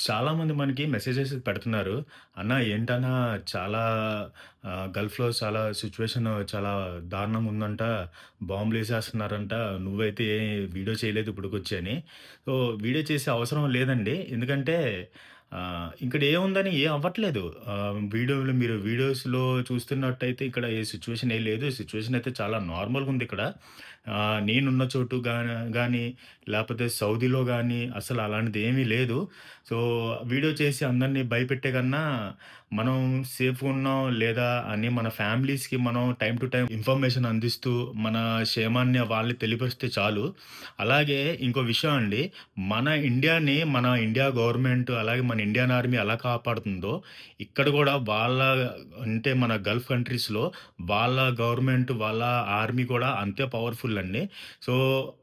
చాలామంది మనకి మెసేజెస్ పెడుతున్నారు. "అన్న ఏంటన్నా చాలా గల్ఫ్‌లో చాలా సిట్యుయేషన్ చాలా దారుణంగా ఉందంట. బాంబులేసేస్తున్నారంట. నువ్వైతే ఏ వీడియో చేయలేదు ఇప్పటికొచ్చి" అని. సో, వీడియో చేసే అవసరం లేదండి. ఎందుకంటే ఇక్కడ ఏముందని ఏం అవ్వట్లేదు. వీడియోలు మీరు వీడియోస్‌లో చూస్తున్నట్టయితే ఇక్కడ ఏ సిట్యుయేషన్ ఏం లేదు. సిట్యుయేషన్ అయితే చాలా నార్మల్‌గుందిక్కడ. నేనున్న చోటు గాని లేపోతే సౌదీలో గాని అసలు అలాంటిదేమీ లేదు. సో, వీడియో చేసి అందరిని భయపెట్టే కన్నా, మనం సేఫ్‌గున్నాం లేదా అని మన ఫ్యామిలీస్‌కి మనం టైమ్ టు టైమ్ ఇన్ఫర్మేషన్ అందిస్తూ, మన క్షేమాన్ని వాళ్ళకి తెలియపరిస్తే చాలు. అలాగే ఇంకో విషయం అండి, మన ఇండియా గవర్నమెంట్ అలాగే మన ఇండియన్ ఆర్మీ ఎలా కాపాడుతుందో, ఇక్కడ గూడా అంటే మన గల్ఫ్ కంట్రీస్‌లో వాళ్ళ గవర్నమెంట్, వాళ్ళ ఆర్మీ కూడా అంతే పవర్‌ఫుల్ అండి. సో,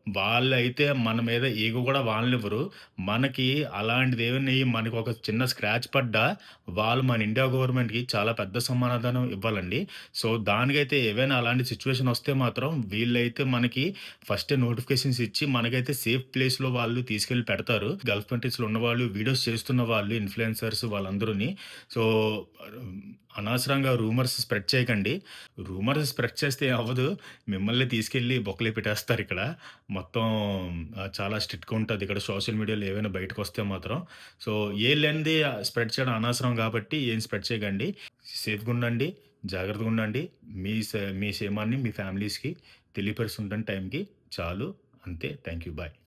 వాళ్ళైతే మన మీద ఈగ గూడా వాలనివ్వరు. మనకి అలాంటిదేమన్నా మనకొక చిన్న స్క్రాచ్ పడ్డా, వాళ్ళు మన ఇండియా గవర్నమెంట్‌కి చాలా పెద్ద సమాధానం ఇవ్వాలండి. సో, దానికైతే ఏవైనా అలాంటి సిట్యుయేషన్ వస్తే మాత్రం వీళ్ళైతే మనకి ఫస్టే నోటిఫికేషన్స్ ఇచ్చి, మనకైతే సేఫ్ ప్లేస్‌లో వాళ్ళు తీసుకెళ్ళి పెడతారు. గల్ఫ్ కంట్రీస్‌లో ఉన్నవాళ్ళు, వీడియోస్ చేస్తున్న వాళ్ళు, ఇన్‌ఫ్లుయెన్సర్స్ వాళ్ళందరూని. సో, అనవసరంగా రూమర్స్ స్ప్రెడ్ చేయకండి. రూమర్స్ స్ప్రెడ్ చేస్తే అవ్వదు. మిమ్మల్ని తీసుకెళ్ళి బొక్కలో పెట్టేస్తారిక్కడ. మొత్తం చాలా స్ట్రిక్ట్‌గా ఉంటదిక్కడ సోషల్ మీడియాలో ఏవైనా బయటకొస్తే మాత్రం. సో, ఏ లేనిది స్ప్రెడ్ చేయడం అనవసరం గాబట్టి ఏం స్ప్రెడ్ చేయకండి. సేఫ్‌గుండండి, జాగ్రత్తగుండండి. మీ క్షేమాన్ని మీ ఫ్యామిలీస్‌కి తెలియపరుస్తుంటాను టైంకి. చాలు. అంతే. Thank you. బాయ్.